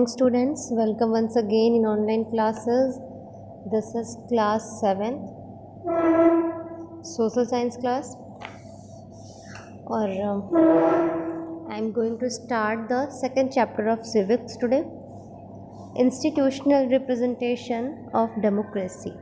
morning students, welcome once again in online classes. This is class 7th social science class or I'm going to start the second chapter of civics today, institutional representation of democracy.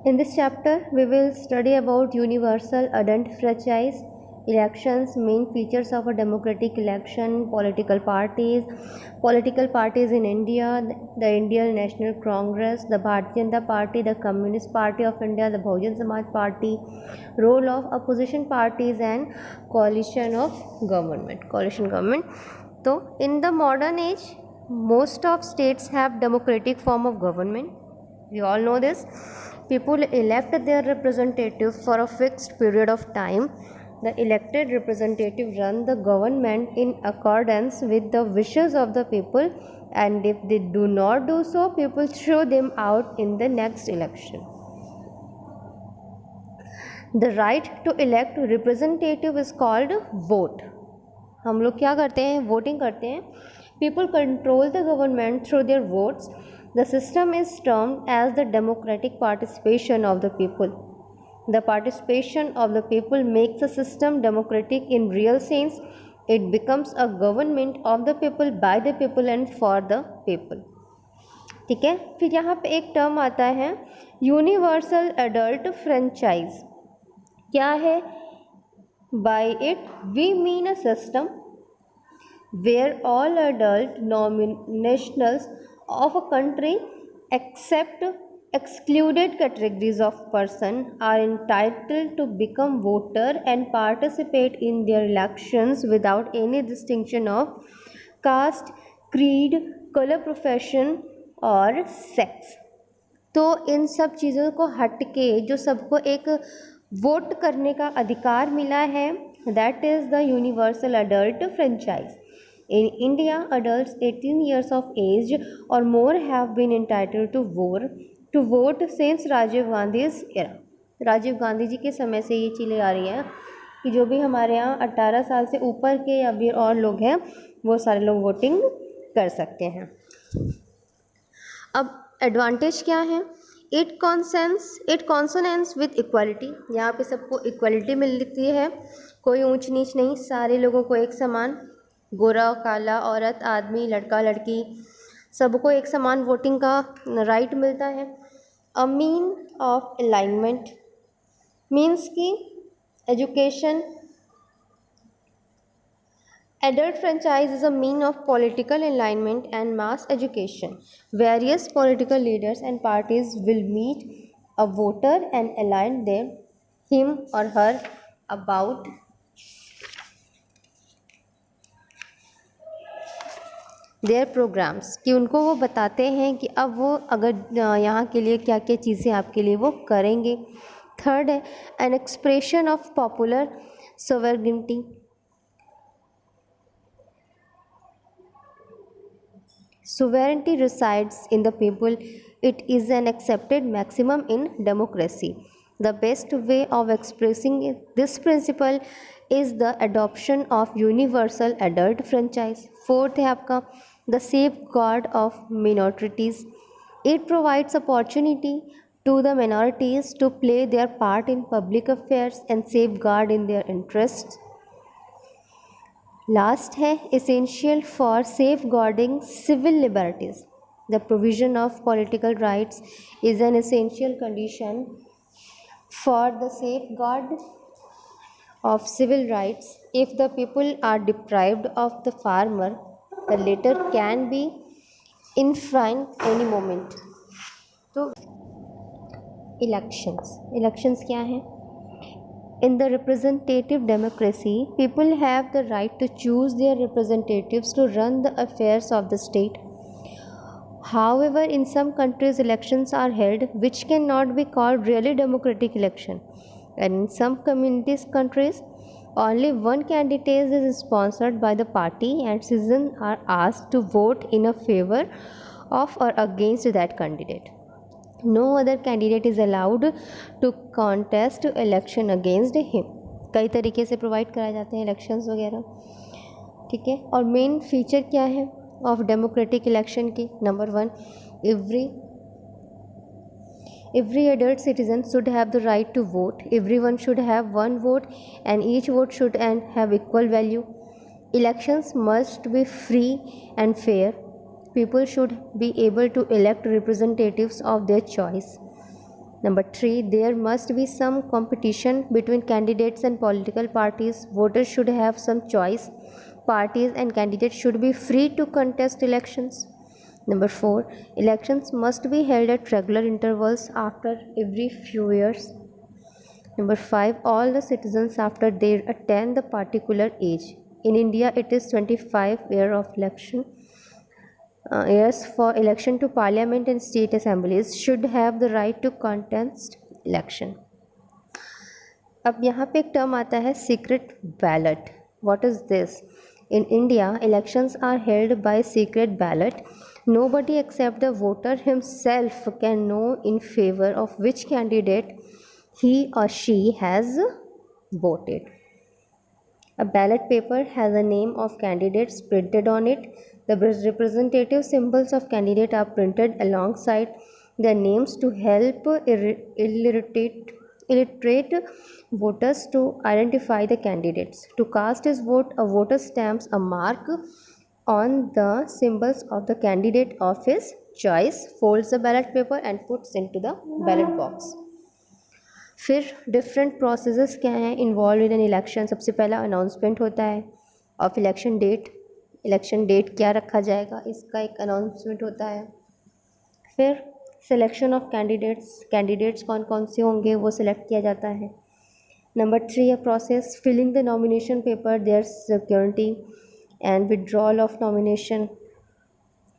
In this chapter we will study about universal adult franchise, elections, main features of a democratic election, political parties in India, the Indian National Congress, the Bharatiya Janata Party, the Communist Party of India, the Bahujan Samaj Party, role of opposition parties and coalition government. So in the modern age, most of states have democratic form of government. We all know this. People elect their representative for a fixed period of time. The elected representative run the government in accordance with the wishes of the people, and if they do not do so, people throw them out in the next election. The right to elect representative is called vote. हम लोग क्या करते हैं? Voting करते हैं. People control the government through their votes. The system is termed as the democratic participation of the people. The participation of the people makes a system democratic in real sense. It becomes a government of the people, by the people and for the people. ठीक है. फिर यहाँ पे एक term आता है universal adult franchise. क्या है? By it we mean a system where all adult nationals of a country except excluded categories of person are entitled to become voter and participate in their elections without any distinction of caste, creed, color, profession और sex. तो इन सब चीज़ों को हट के जो सबको एक वोट करने का अधिकार मिला है, that is the universal adult franchise. In India, adults 18 years of age or more have been entitled to vote since Rajiv Gandhi's era. Rajiv Gandhi ji के समय से ये चीज़ें आ रही हैं कि जो भी हमारे यहाँ 18 साल से ऊपर के या भी और लोग हैं वो सारे लोग वोटिंग कर सकते हैं. अब एडवांटेज क्या है? It consonance with equality. यहाँ पे सबको इक्वालिटी मिलती है, कोई ऊंच नीच नहीं, सारे लोगों को एक समान, गोरा काला, औरत आदमी, लड़का लड़की, सबको एक समान वोटिंग का राइट मिलता है. A mean of alignment means की education. Adult franchise is a mean of political alignment and mass education. Various political leaders and parties will meet a voter and align him or her about their programs. कि उनको वो बताते हैं कि अब वो अगर यहाँ के लिए क्या क्या चीज़ें आपके लिए वो करेंगे. थर्ड है an expression of popular sovereignty. Sovereignty resides in the people. It is an accepted maximum in democracy. The best way of expressing this principle is the adoption of universal adult franchise. Fourth है आपका the safeguard of minorities. It provides opportunity to the minorities to play their part in public affairs and safeguard in their interests. Last है essential for safeguarding civil liberties. The provision of political rights is an essential condition for the safeguard of civil rights. If the people are deprived of the farmer, the latter can be infringed any moment. तो elections क्या है? In the representative democracy, people have the right to choose their representatives to run the affairs of the state. However, in some countries elections are held which cannot be called really democratic election. And in some countries, only one candidate is sponsored by the party and citizens are asked to vote in a favor of or against that candidate. No other candidate is allowed to contest election against him. कई तरीके से provide कराए जाते हैं elections वगैरह. ठीक है। और मेन फीचर क्या है ऑफ डेमोक्रेटिक इलेक्शन की? Number 1, every adult citizen should have the right to vote. Everyone should have one vote and each vote should and have equal value. Elections must be free and fair. People should be able to elect representatives of their choice. Number 3, there must be some competition between candidates and political parties. Voters should have some choice. Parties and candidates should be free to contest elections. Number 4, elections must be held at regular intervals after every few years. Number 5, all the citizens after they attain the particular age. In India, it is 25 years for election to parliament and state assemblies should have the right to contest election. अब यहाँ पे एक term आता है secret ballot. What is this? In India, elections are held by secret ballot. Nobody except the voter himself can know in favor of which candidate he or she has voted. A ballot paper has a name of candidates printed on it. The representative symbols of candidate are printed alongside their names to help illiterate voters to identify the candidates. To cast his vote, a voter stamps a mark on the symbols of the candidate of his choice, folds the ballot paper and puts into the ballot box. फिर different processes क्या हैं involve in an election? सबसे पहला announcement होता है of election date क्या रखा जाएगा इसका एक अनाउंसमेंट होता है. फिर सिलेक्शन ऑफ कैंडिडेट्स कौन कौन से होंगे वो सिलेक्ट किया जाता है. Number 3 a process filling the nomination paper, their security and withdrawal of nomination.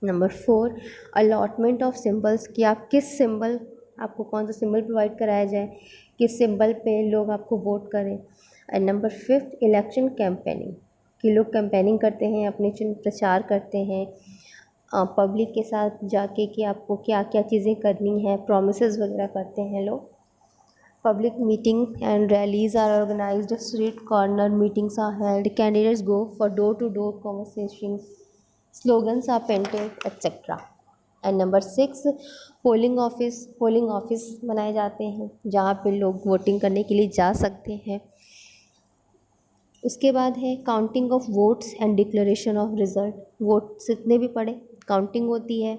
Number 4 allotment of symbols कि आप किस सिंबल, आपको कौन सा सिंबल प्रोवाइड कराया जाए, किस सिंबल पे लोग आपको वोट करें. एंड नंबर 5 इलेक्शन कैंपेनिंग कि लोग कैंपेनिंग करते हैं, अपने प्रचार करते हैं पब्लिक के साथ जाके कि आपको क्या क्या चीज़ें करनी है, प्रोमिसेस वगैरह करते हैं लोग. Public meeting and rallies are organised, street corner meetings are held, candidates go for door to door conversation, slogans are painted etcetera. And number 6 polling office बनाए जाते हैं जहाँ पे लोग वोटिंग करने के लिए जा सकते हैं. उसके बाद है counting of votes and declaration of result. Votes जितने भी पड़े काउंटिंग होती है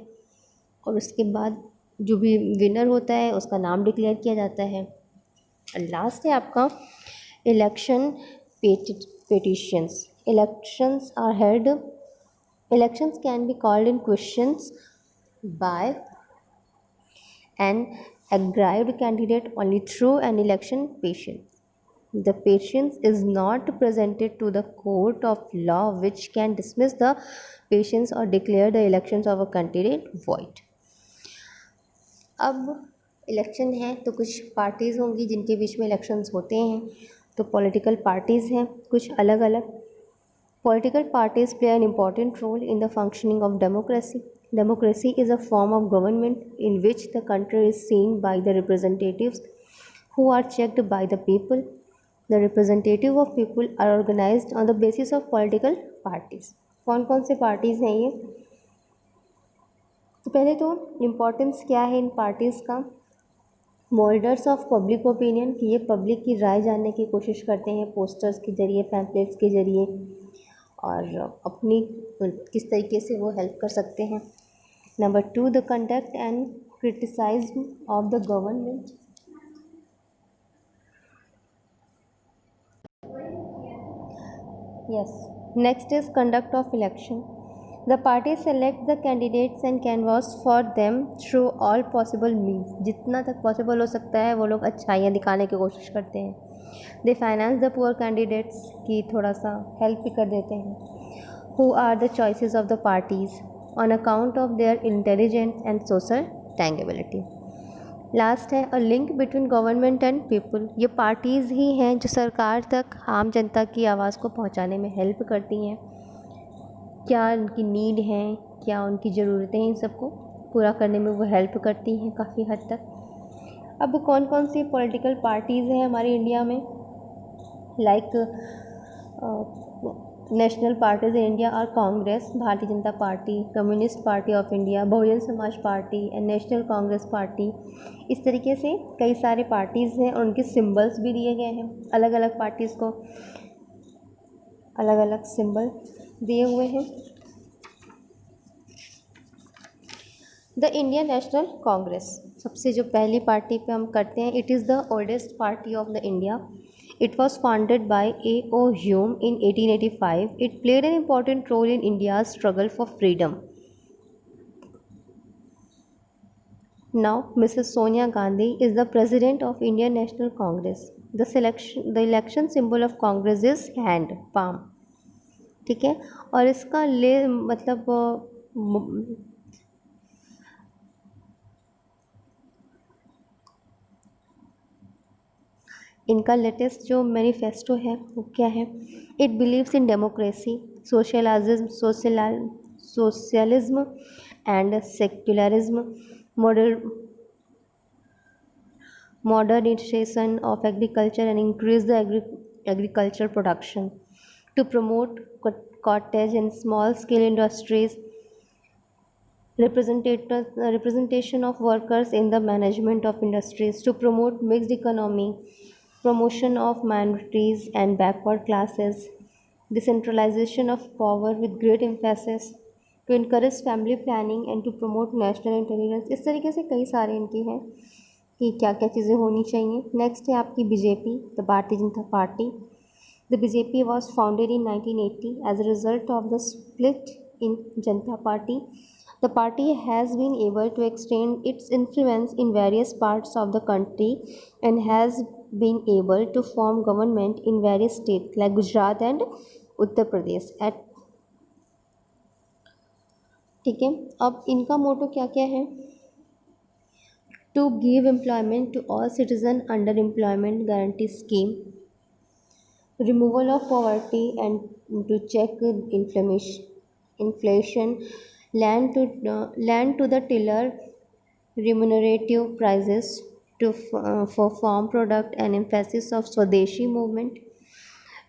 और उसके बाद जो भी विनर होता है उसका नाम डिक्लेयर किया जाता है. लास्ट है आपका election petitions. Elections can be called in questions by an aggrieved candidate only through an election petition. The petition is not presented to the court of law which can dismiss the petition or declare the elections of a candidate void. अब election है तो कुछ parties होंगी जिनके बीच में elections होते हैं. तो पॉलिटिकल पार्टीज़ हैं कुछ अलग अलग. Political parties play an important role in the functioning of democracy. Democracy is a form of government in which the country is seen by the representatives who are checked by the people. The representative of people are organized on the basis of political parties. कौन कौन से parties हैं ये? तो पहले तो importance क्या है इन पार्टीज़ का? मोल्डर्स ऑफ पब्लिक ओपिनियन कि ये पब्लिक की राय जानने की कोशिश करते हैं पोस्टर्स के ज़रिए, पैम्पलेट्स के ज़रिए, और अपनी किस तरीके से वो हेल्प कर सकते हैं. Number 2 the conduct and criticism of the government. Next is conduct of election. The party select the candidates and canvass for them through all possible means. जितना तक पॉसिबल हो सकता है वो लोग अच्छाइयाँ दिखाने की कोशिश करते हैं. They finance the poor candidates की थोड़ा सा हेल्प भी कर देते हैं. Who are the choices of the parties on account of their intelligence and social tangibility. Last है a link between government and people. ये पार्टीज़ ही हैं जो सरकार तक आम जनता की आवाज़ को पहुंचाने में हेल्प करती हैं. क्या उनकी नीड हैं, क्या उनकी ज़रूरतें हैं, इन सबको पूरा करने में वो हेल्प करती हैं काफ़ी हद तक. अब कौन कौन सी पॉलिटिकल पार्टीज़ हैं हमारे इंडिया में? Like national parties in India are Congress, Bharatiya Janata Party, Communist Party of India, Bahujan Samaj Party and National Congress Party. इस तरीके से कई सारे पार्टीज़ हैं और उनके सिंबल्स भी दिए गए हैं। अलग अलग पार्टीज़ को अलग अलग सिंबल दिए हुए हैं। द इंडियन नेशनल कांग्रेस, सबसे जो पहली पार्टी पे हम करते हैं, it is the oldest party of the India. It was founded by A.O. Hume in 1885. It played an important role in India's struggle for freedom. Now, Mrs. Sonia Gandhi is the president of Indian National Congress. The election symbol of Congress is hand, palm. ठीक है, और इसका ले मतलब इनका latest जो manifesto है वो क्या है? It believes in democracy, socialism and secularism, modernization of agriculture and increase the agricultural production, to promote cottage and small scale industries, representation of workers in the management of industries, to promote mixed economy, promotion of minorities and backward classes, decentralization of power with great emphasis, to encourage family planning and to promote national intelligence। इस तरीके से कई सारे इनकी हैं कि क्या क्या चीज़ें होनी चाहिए। नेक्स्ट है आपकी BJP, the Bharatiya Janata party. The BJP was founded in 1980 as a result of the split in Janata party. The party has been able to extend its influence in various parts of the country and has been able to form government in various states like Gujarat and Uttar Pradesh at ठीक है। अब इनका मोटो क्या क्या है? To give employment to all citizens under employment guarantee scheme, removal of poverty and to check inflation, land to the tiller, remunerative prices for farm product and emphasis of Swadeshi movement,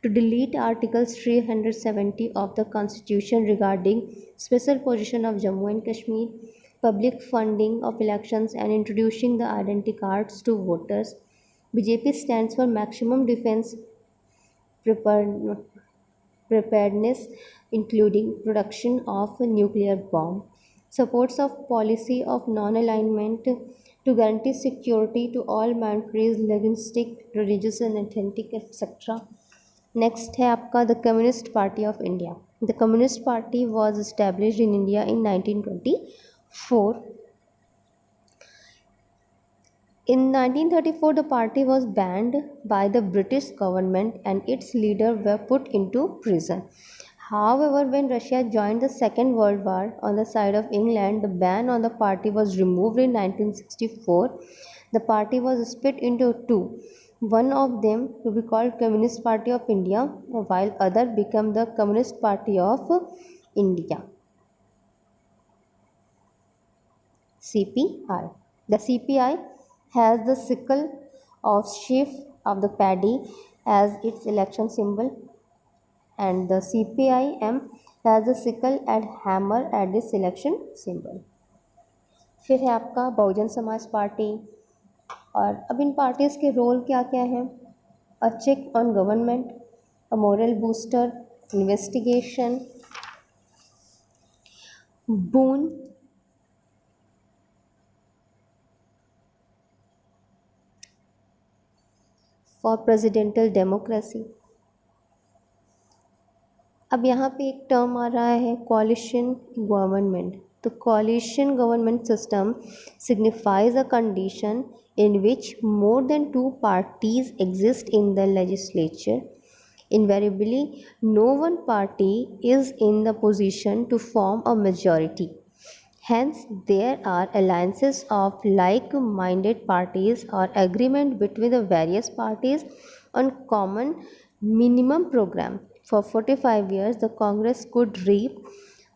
to delete Articles 370 of the Constitution regarding special position of Jammu and Kashmir, public funding of elections and introducing the identity cards to voters. BJP stands for maximum defense preparedness, including production of a nuclear bomb, supports of policy of non-alignment to guarantee security to all minorities, linguistic, religious and ethnic, etc. Next है आपका the communist Party of India. The communist party was established in India in 1924. In 1934, the party was banned by the British government and its leaders were put into prison. However, when Russia joined the Second World War on the side of England, the ban on the party was removed in 1964. The party was split into two. One of them to be called Communist Party of India, while other became the Communist Party of India, CPI. The CPI has the sickle of sheaf of the paddy as its election symbol, and the CPIM has the sickle and hammer as its election symbol. फिर है आपका बहुजन Samaj party. और अब इन parties के role क्या क्या हैं? A check on government, a moral booster, investigation, boon for presidential democracy. अब यहाँ पे एक टर्म आ रहा है कोalition गवर्नमेंट। तो coalition government system signifies a condition in which more than two parties exist in the legislature. Invariably, no one party is in the position to form a majority. Hence, there are alliances of like-minded parties or agreement between the various parties on common minimum program. For 45 years, the Congress could reap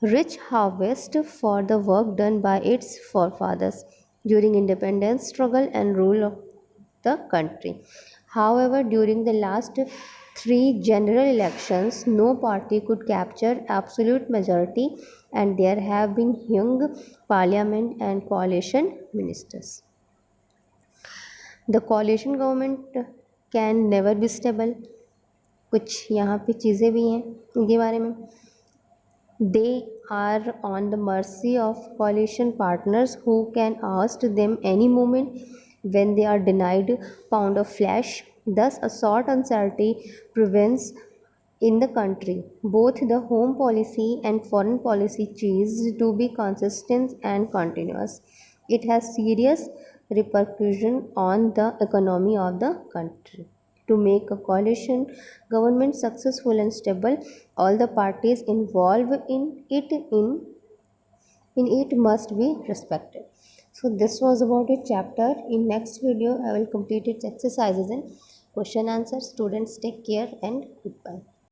rich harvest for the work done by its forefathers during independence struggle and rule of the country. However, during the last three general elections, no party could capture absolute majority, and there have been hung parliament and coalition ministers. The coalition government can never be stable. कुछ यहाँ पे चीज़ें भी हैं इनके बारे में. They are on the mercy of coalition partners who can oust them any moment when they are denied pound of flesh. Thus, a sort uncertainty prevents in the country. Both the home policy and foreign policy choose to be consistent and continuous. It has serious repercussion on the economy of the country. To make a coalition government successful and stable, all the parties involved in it must be respected. So this was about a chapter. In next video, I will complete its exercises and question answers. Students, take care and goodbye.